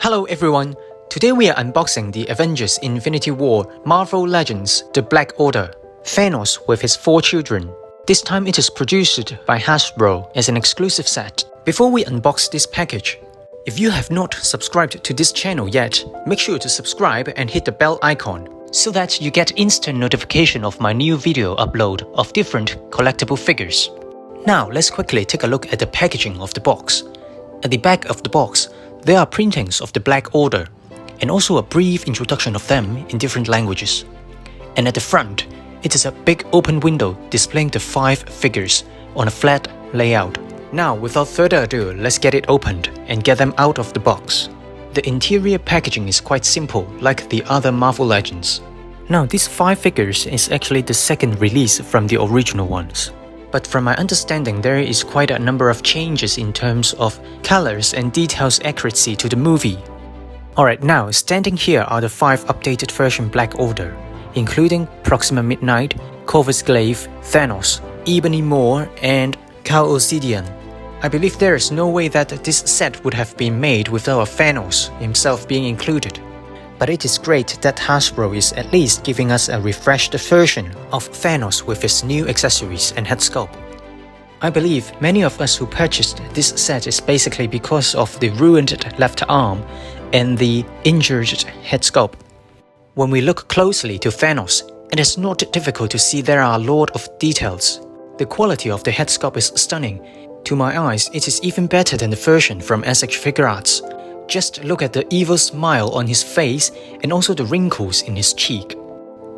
Hello everyone, today we are unboxing the Avengers Infinity War Marvel Legends The Black Order, Thanos with his 4 children. This time it is produced by Hasbro as an exclusive set. Before we unbox this package, if you have not subscribed to this channel yet, make sure to subscribe and hit the bell icon so that you get instant notification of my new video upload of different collectible figures. Now let's quickly take a look at the packaging of the box. At the back of the box, there are printings of the Black Order, and also a brief introduction of them in different languages. And at the front, it is a big open window displaying the 5 figures on a flat layout. Now, without further ado, let's get it opened and get them out of the box. The interior packaging is quite simple, like the other Marvel Legends. Now, these 5 figures is actually the second release from the original ones. But from my understanding, there is quite a number of changes in terms of colors and details accuracy to the movie. Alright, now standing here are the 5 updated version Black Order, including Proxima Midnight, Corvus Glaive, Thanos, Ebony Maw, and Cull Obsidian. I believe there is no way that this set would have been made without Thanos himself being included. But it is great that Hasbro is at least giving us a refreshed version of Thanos with his new accessories and head sculpt. I believe many of us who purchased this set is basically because of the ruined left arm and the injured head sculpt. When we look closely to Thanos, it is not difficult to see there are a lot of details. The quality of the head sculpt is stunning. To my eyes, it is even better than the version from SH Figure Arts. Just look at the evil smile on his face and also the wrinkles in his cheek.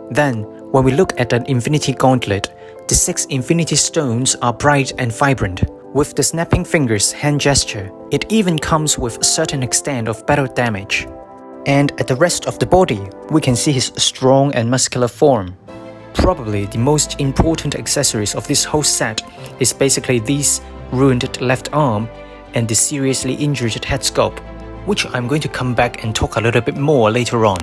Then, when we look at the Infinity Gauntlet, the 6 Infinity Stones are bright and vibrant. With the snapping fingers hand gesture, it even comes with a certain extent of battle damage. And at the rest of the body, we can see his strong and muscular form. Probably the most important accessories of this whole set is basically this ruined left arm and the seriously injured head sculpt, which I'm going to come back and talk a little bit more later on.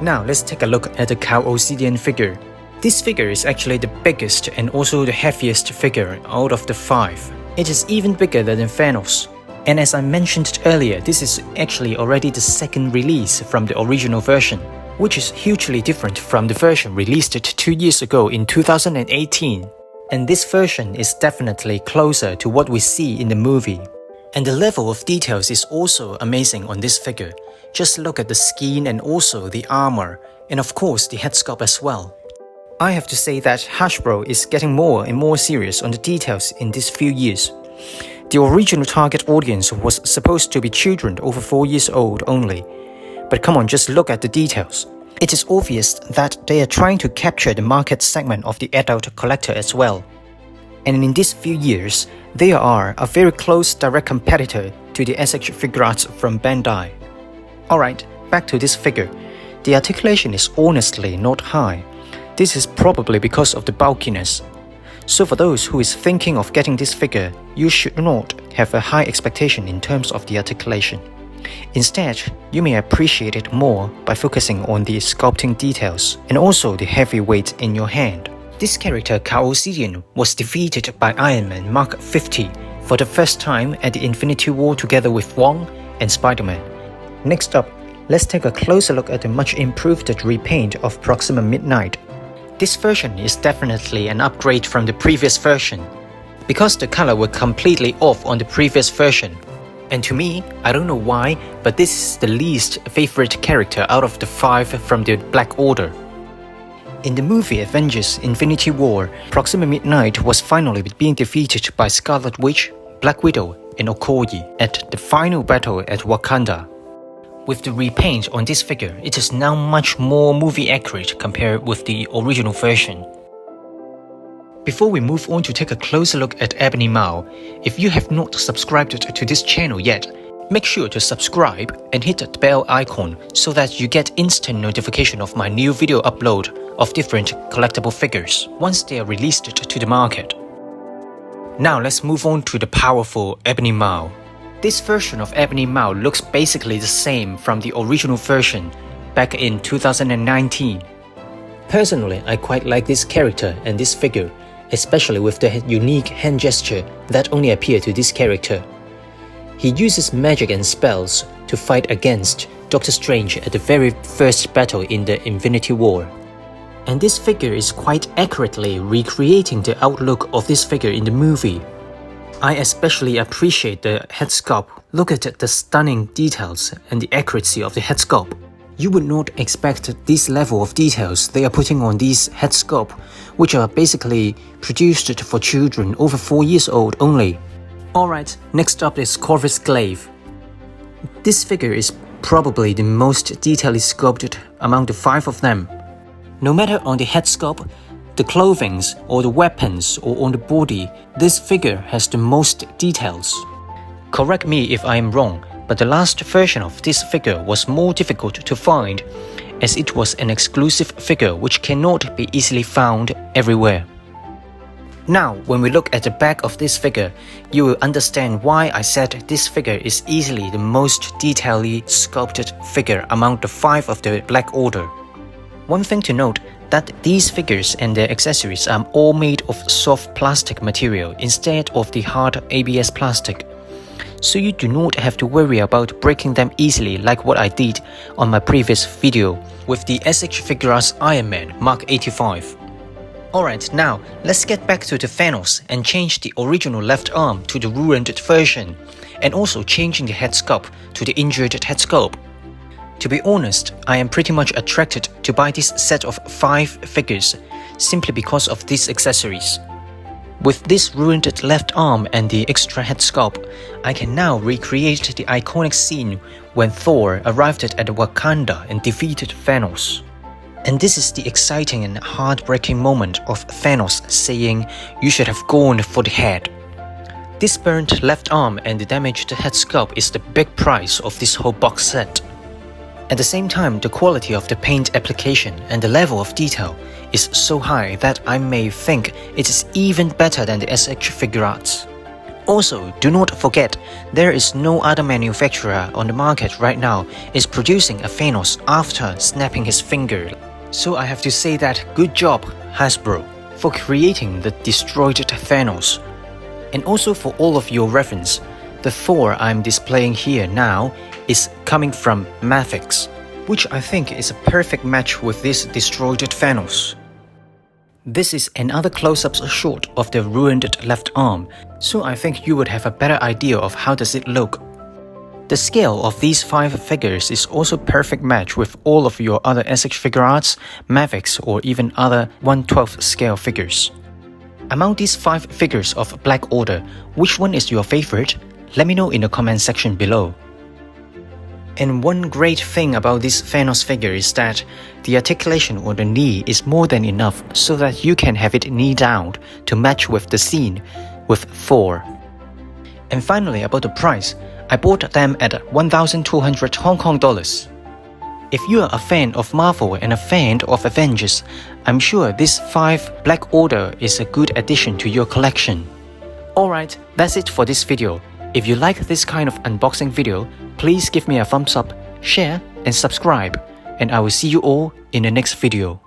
Now let's take a look at the Cull Obsidian figure. This figure is actually the biggest and also the heaviest figure out of the 5. It is even bigger than Thanos. And as I mentioned earlier, this is actually already the second release from the original version, which is hugely different from the version released 2 years ago in 2018. And this version is definitely closer to what we see in the movie. And the level of details is also amazing on this figure. Just look at the skin and also the armor, and of course the head sculpt as well. I have to say that Hasbro is getting more and more serious on the details in these few years. The original target audience was supposed to be children over 4 years old only. But come on, just look at the details. It is obvious that they are trying to capture the market segment of the adult collector as well. And in these few years, they are a very close direct competitor to the SH Figure Arts from Bandai. Alright, back to this figure. The articulation is honestly not high. This is probably because of the bulkiness. So for those who is thinking of getting this figure, you should not have a high expectation in terms of the articulation. Instead, you may appreciate it more by focusing on the sculpting details and also the heavy weight in your hand. This character, Cull Obsidian, was defeated by Iron Man Mark 50 for the first time at the Infinity War together with Wong and Spider-Man. Next up, let's take a closer look at the much improved repaint of Proxima Midnight. This version is definitely an upgrade from the previous version, because the color was completely off on the previous version. And to me, I don't know why, but this is the least favorite character out of the 5 from the Black Order. In the movie Avengers Infinity War, Proxima Midnight was finally being defeated by Scarlet Witch, Black Widow, and Okoye at the final battle at Wakanda. With the repaint on this figure, it is now much more movie accurate compared with the original version. Before we move on to take a closer look at Ebony Maw, if you have not subscribed to this channel yet, make sure to subscribe and hit that bell icon so that you get instant notification of my new video upload of different collectible figures once they are released to the market. Now let's move on to the powerful Ebony Maw. This version of Ebony Maw looks basically the same from the original version back in 2019. Personally, I quite like this character and this figure, especially with the unique hand gesture that only appear to this character. He uses magic and spells to fight against Doctor Strange at the very first battle in the Infinity War. And this figure is quite accurately recreating the outlook of this figure in the movie. I especially appreciate the head sculpt. Look at the stunning details and the accuracy of the head sculpt. You would not expect this level of details they are putting on these head sculpt, which are basically produced for children over 4 years old only. Alright, next up is Corvus Glaive. This figure is probably the most detailedly sculpted among the 5 of them. No matter on the head sculpt, the clothing, or the weapons, or on the body, this figure has the most details. Correct me if I am wrong, but the last version of this figure was more difficult to find, as it was an exclusive figure which cannot be easily found everywhere. Now, when we look at the back of this figure, you will understand why I said this figure is easily the most detailedly sculpted figure among the 5 of the Black Order. One thing to note, that these figures and their accessories are all made of soft plastic material instead of the hard ABS plastic. So you do not have to worry about breaking them easily like what I did on my previous video with the SH Figuarts Iron Man Mark 85. Alright, now let's get back to the Thanos and change the original left arm to the ruined version, and also changing the head sculpt to the injured head sculpt. To be honest, I am pretty much attracted to buy this set of 5 figures simply because of these accessories. With this ruined left arm and the extra head sculpt, I can now recreate the iconic scene when Thor arrived at Wakanda and defeated Thanos. And this is the exciting and heartbreaking moment of Thanos saying, "You should have gone for the head." This burnt left arm and the damaged head sculpt is the big price of this whole box set. At the same time, the quality of the paint application and the level of detail is so high that I may think it is even better than the SH Figuarts. Also, do not forget, there is no other manufacturer on the market right now is producing a Thanos after snapping his finger. So I have to say that good job, Hasbro, for creating the destroyed Thanos. And also for all of your reference, the Thor I'm displaying here now is coming from Mavix, which I think is a perfect match with this destroyed Thanos. This is another close-up shot of the ruined left arm, so I think you would have a better idea of how does it look. The scale of these 5 figures is also perfect match with all of your other SH Figuarts, Mavix, or even other 1/12 scale figures. Among these 5 figures of Black Order, which one is your favorite? Let me know in the comment section below. And one great thing about this Thanos figure is that the articulation on the knee is more than enough so that you can have it knee down to match with the scene with Thor. And finally, about the price, I bought them at 1,200 Hong Kong dollars. If you are a fan of Marvel and a fan of Avengers, I'm sure this 5 Black Order is a good addition to your collection. Alright, that's it for this video. If you like this kind of unboxing video, please give me a thumbs up, share and subscribe, and I will see you all in the next video.